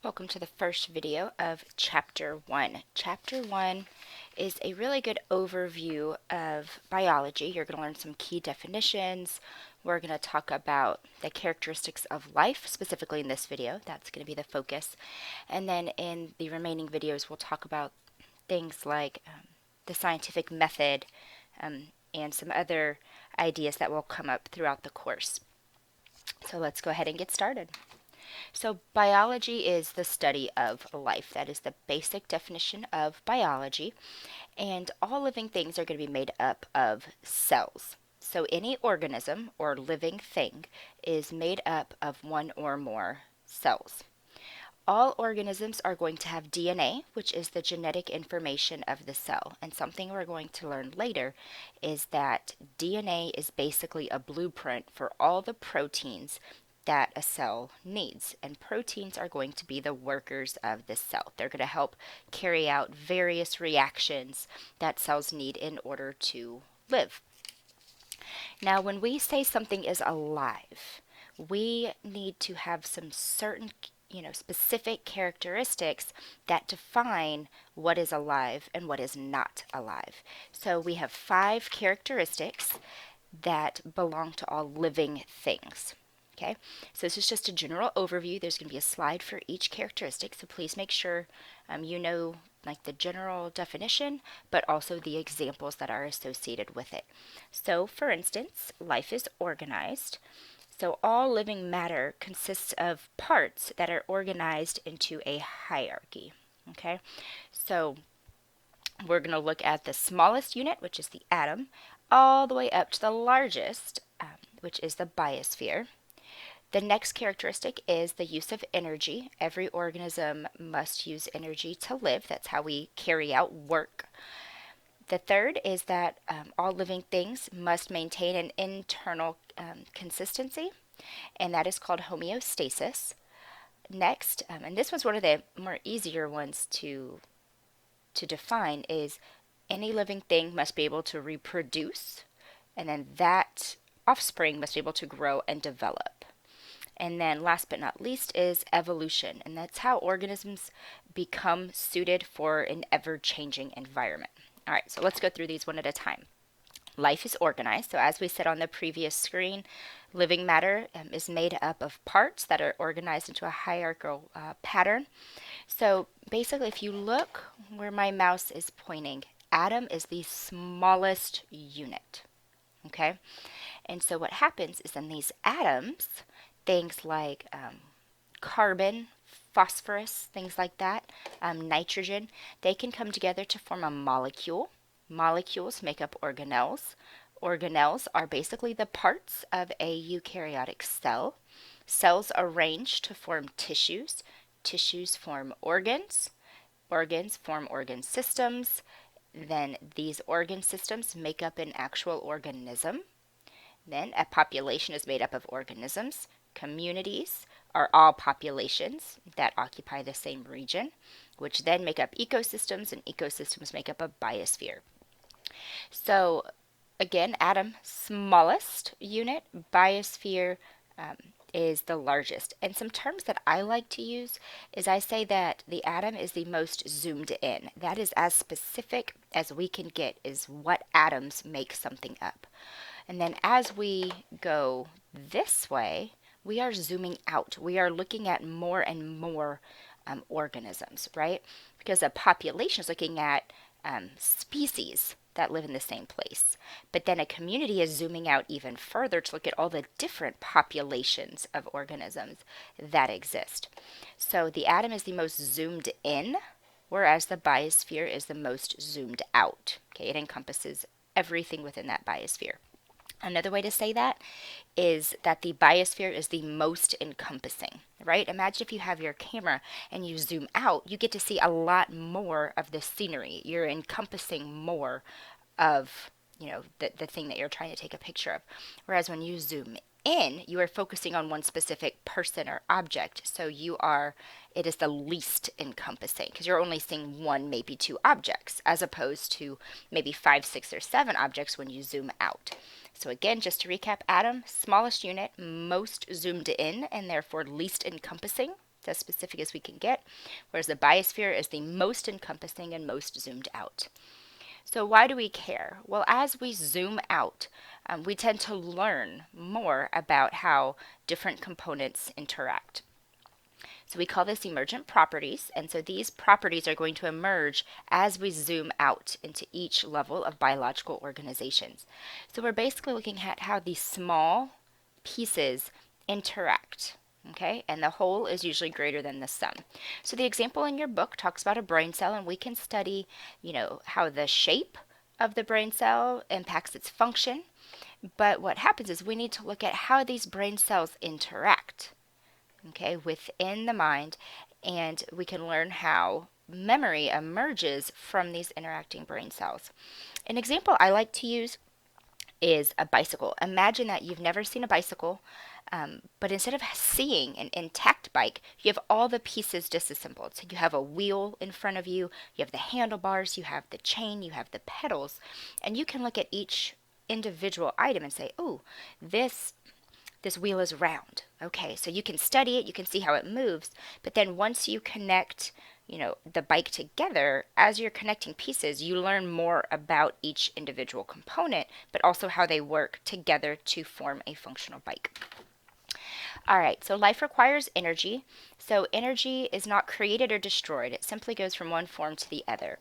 Welcome to the first video of Chapter 1. Chapter 1 is a really good overview of biology. You're going to learn some key definitions. We're going to talk about the characteristics of life, specifically in this video. That's going to be the focus. And then in the remaining videos, we'll talk about things like the scientific method and some other ideas that will come up throughout the course. So let's go ahead and get started. So biology is the study of life. That is the basic definition of biology. And all living things are going to be made up of cells. So any organism or living thing is made up of one or more cells. All organisms are going to have DNA, which is the genetic information of the cell. And something we're going to learn later is that DNA is basically a blueprint for all the proteins that a cell needs. And proteins are going to be the workers of the cell. They're going to help carry out various reactions that cells need in order to live. Now, when we say something is alive, we need to have some certain specific characteristics that define what is alive and what is not alive. So we have 5 characteristics that belong to all living things. Okay, so this is just a general overview. There's going to be a slide for each characteristic, so please make sure you know like the general definition, but also the examples that are associated with it. So for instance, life is organized. So all living matter consists of parts that are organized into a hierarchy. Okay, so we're going to look at the smallest unit, which is the atom, all the way up to the largest, which is the biosphere. The next characteristic is the use of energy. Every organism must use energy to live. That's how we carry out work. The third is that all living things must maintain an internal consistency, and that is called homeostasis. Next, and this was one of the more easier ones to define, is any living thing must be able to reproduce, and then that offspring must be able to grow and develop. And then last but not least is evolution, and that's how organisms become suited for an ever-changing environment. All right, so let's go through these one at a time. Life is organized. So as we said on the previous screen, living matter is made up of parts that are organized into a hierarchical pattern. So basically, if you look where my mouse is pointing, atom is the smallest unit. Okay? And so what happens is in these atoms, things like carbon, phosphorus, things like that, nitrogen, they can come together to form a molecule. Molecules make up organelles. Organelles are basically the parts of a eukaryotic cell. Cells arrange to form tissues. Tissues form organs. Organs form organ systems. Then these organ systems make up an actual organism. Then a population is made up of organisms. Communities are all populations that occupy the same region, which then make up ecosystems, and ecosystems make up a biosphere. So again, atom, smallest unit, biosphere is the largest. And some terms that I like to use is I say that the atom is the most zoomed in. That is as specific as we can get, is what atoms make something up. And then as we go this way, we are zooming out. We are looking at more and more organisms, right? Because a population is looking at species that live in the same place. But then a community is zooming out even further to look at all the different populations of organisms that exist. So the atom is the most zoomed in, whereas the biosphere is the most zoomed out. Okay, it encompasses everything within that biosphere. Another way to say that is that the biosphere is the most encompassing, right? Imagine if you have your camera and you zoom out, you get to see a lot more of the scenery. You're encompassing more of, the thing that you're trying to take a picture of. Whereas when you zoom in, you are focusing on one specific person or object. So it is the least encompassing because you're only seeing one, maybe 2 objects, as opposed to maybe 5, 6, or 7 objects when you zoom out. So again, just to recap, atom, smallest unit, most zoomed in, and therefore least encompassing. It's as specific as we can get, whereas the biosphere is the most encompassing and most zoomed out. So why do we care? Well, as we zoom out, we tend to learn more about how different components interact. So we call this emergent properties, and so these properties are going to emerge as we zoom out into each level of biological organizations. So we're basically looking at how these small pieces interact. Okay, and the whole is usually greater than the sum. So the example in your book talks about a brain cell, and we can study, how the shape of the brain cell impacts its function. But what happens is we need to look at how these brain cells interact, okay, within the mind, and we can learn how memory emerges from these interacting brain cells. An example I like to use is a bicycle. Imagine that you've never seen a bicycle, but instead of seeing an intact bike, you have all the pieces disassembled. So you have a wheel in front of you, you have the handlebars, you have the chain, you have the pedals, and you can look at each individual item and say, oh, this wheel is round. Okay, so you can study it, you can see how it moves, but then once you connect, the bike together, as you're connecting pieces, you learn more about each individual component, but also how they work together to form a functional bike. All right, so life requires energy. So energy is not created or destroyed. It simply goes from one form to the other.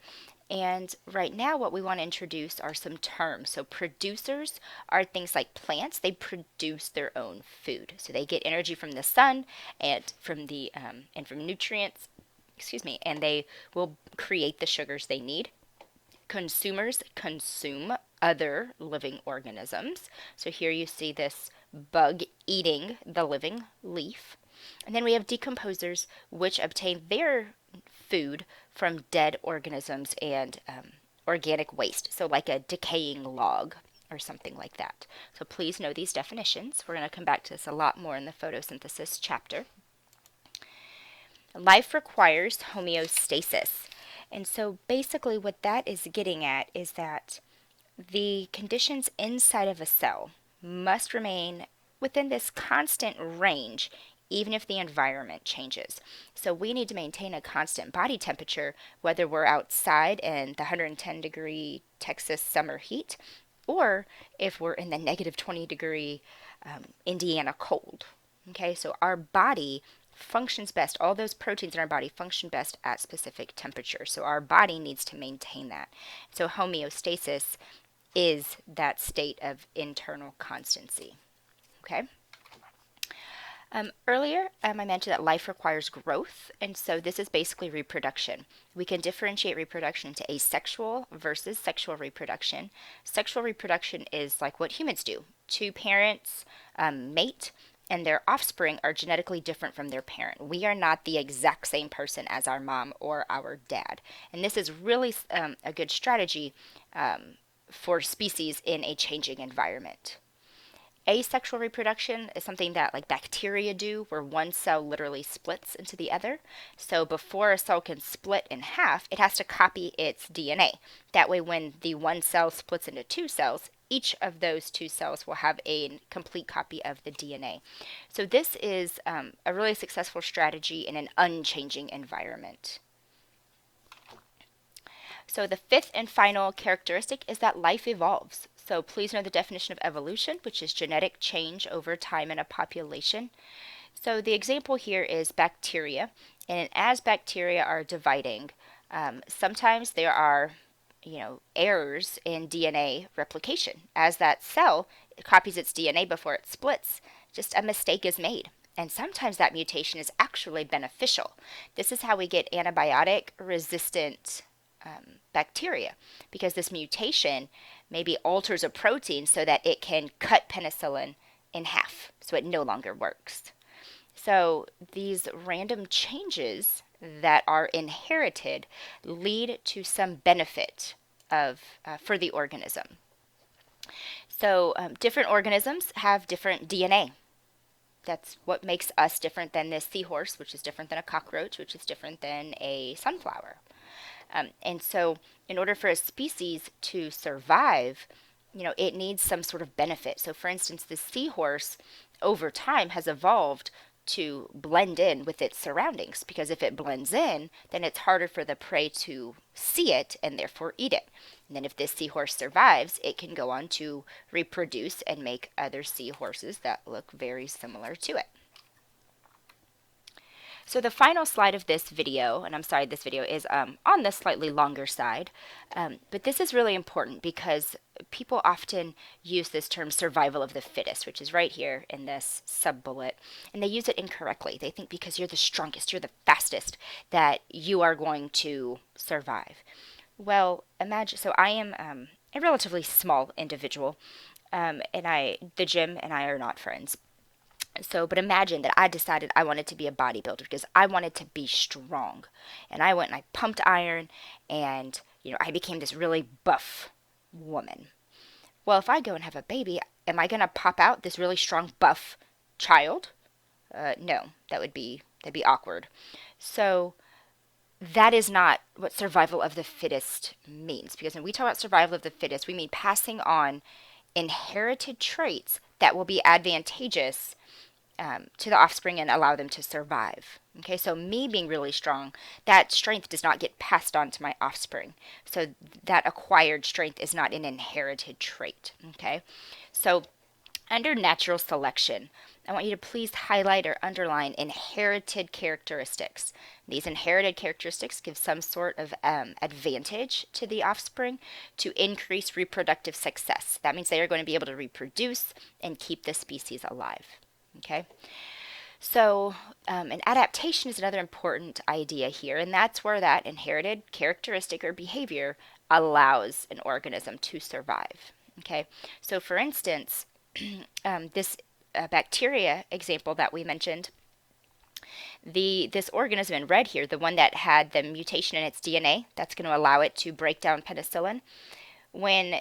And right now what we want to introduce are some terms. So producers are things like plants. They produce their own food. So they get energy from the sun and from nutrients, and they will create the sugars they need. Consumers consume other living organisms. So here you see this bug eating the living leaf. And then we have decomposers, which obtain their food from dead organisms and organic waste, so like a decaying log or something like that. So please know these definitions. We're going to come back to this a lot more in the photosynthesis chapter. Life requires homeostasis. And so basically what that is getting at is that the conditions inside of a cell must remain within this constant range even if the environment changes. So we need to maintain a constant body temperature whether we're outside in the 110-degree Texas summer heat or if we're in the negative 20-degree Indiana cold. Okay, so our body functions best, all those proteins in our body function best at specific temperatures. So our body needs to maintain that. So homeostasis is that state of internal constancy. Okay. Earlier, I mentioned that life requires growth, and so this is basically reproduction. We can differentiate reproduction into asexual versus sexual reproduction. Sexual reproduction is like what humans do. Two parents mate, and their offspring are genetically different from their parent. We are not the exact same person as our mom or our dad. And this is really a good strategy for species in a changing environment. Asexual reproduction is something that like bacteria do, where one cell literally splits into the other. So before a cell can split in half, it has to copy its DNA. That way when the one cell splits into two cells, each of those two cells will have a complete copy of the DNA. So this is a really successful strategy in an unchanging environment. So the fifth and final characteristic is that life evolves. So please know the definition of evolution, which is genetic change over time in a population. So the example here is bacteria. And as bacteria are dividing, sometimes there are errors in DNA replication. As that cell copies its DNA before it splits, just a mistake is made. And sometimes that mutation is actually beneficial. This is how we get antibiotic resistant bacteria, because this mutation maybe alters a protein so that it can cut penicillin in half, so it no longer works. So these random changes that are inherited lead to some benefit for the organism. So different organisms have different DNA. That's what makes us different than this seahorse, which is different than a cockroach, which is different than a sunflower. And so in order for a species to survive, it needs some sort of benefit. So for instance, the seahorse over time has evolved to blend in with its surroundings, because if it blends in, then it's harder for the prey to see it and therefore eat it. And then if this seahorse survives, it can go on to reproduce and make other seahorses that look very similar to it. So the final slide of this video, and I'm sorry this video is on the slightly longer side, but this is really important because people often use this term survival of the fittest, which is right here in this sub-bullet, and they use it incorrectly. They think because you're the strongest, you're the fastest, that you are going to survive. Well, imagine, so I am a relatively small individual, and the gym and I are not friends. So, but imagine that I decided I wanted to be a bodybuilder because I wanted to be strong. And I went and I pumped iron and, I became this really buff woman. Well, if I go and have a baby, am I going to pop out this really strong buff child? No, that'd be awkward. So, that is not what survival of the fittest means, because when we talk about survival of the fittest, we mean passing on inherited traits that will be advantageous to the offspring and allow them to survive. Okay, so me being really strong, that strength does not get passed on to my offspring. So that acquired strength is not an inherited trait. Okay, so under natural selection, I want you to please highlight or underline inherited characteristics. These inherited characteristics give some sort of advantage to the offspring to increase reproductive success. That means they are going to be able to reproduce and keep the species alive. Okay, so an adaptation is another important idea here, and that's where that inherited characteristic or behavior allows an organism to survive. Okay, so for instance, this bacteria example that we mentioned, this organism in red here, the one that had the mutation in its DNA, that's going to allow it to break down penicillin. When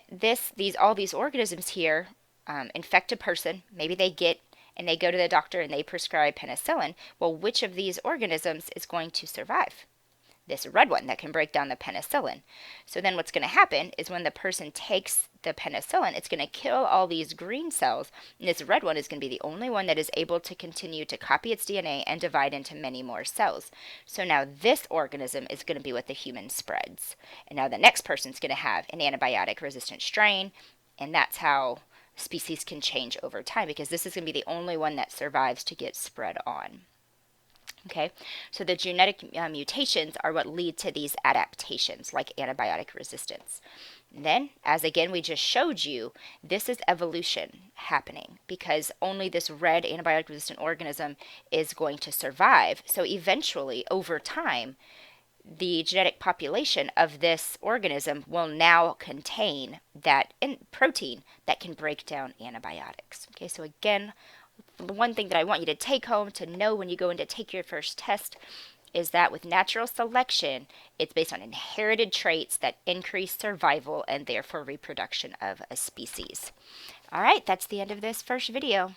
all these organisms here infect a person, maybe they go to the doctor and they prescribe penicillin. Well, which of these organisms is going to survive? This red one that can break down the penicillin. So then what's going to happen is when the person takes the penicillin, it's going to kill all these green cells, and this red one is going to be the only one that is able to continue to copy its DNA and divide into many more cells. So now this organism is going to be what the human spreads. And now the next person's going to have an antibiotic-resistant strain, and that's how species can change over time, because this is going to be the only one that survives to get spread on. Okay, so the genetic mutations are what lead to these adaptations, like antibiotic resistance. And then, as again we just showed you, this is evolution happening, because only this red antibiotic-resistant organism is going to survive. So eventually, over time, the genetic population of this organism will now contain that protein that can break down antibiotics. Okay, so again, the one thing that I want you to take home to know when you go in to take your first test is that with natural selection, it's based on inherited traits that increase survival and therefore reproduction of a species. All right, that's the end of this first video.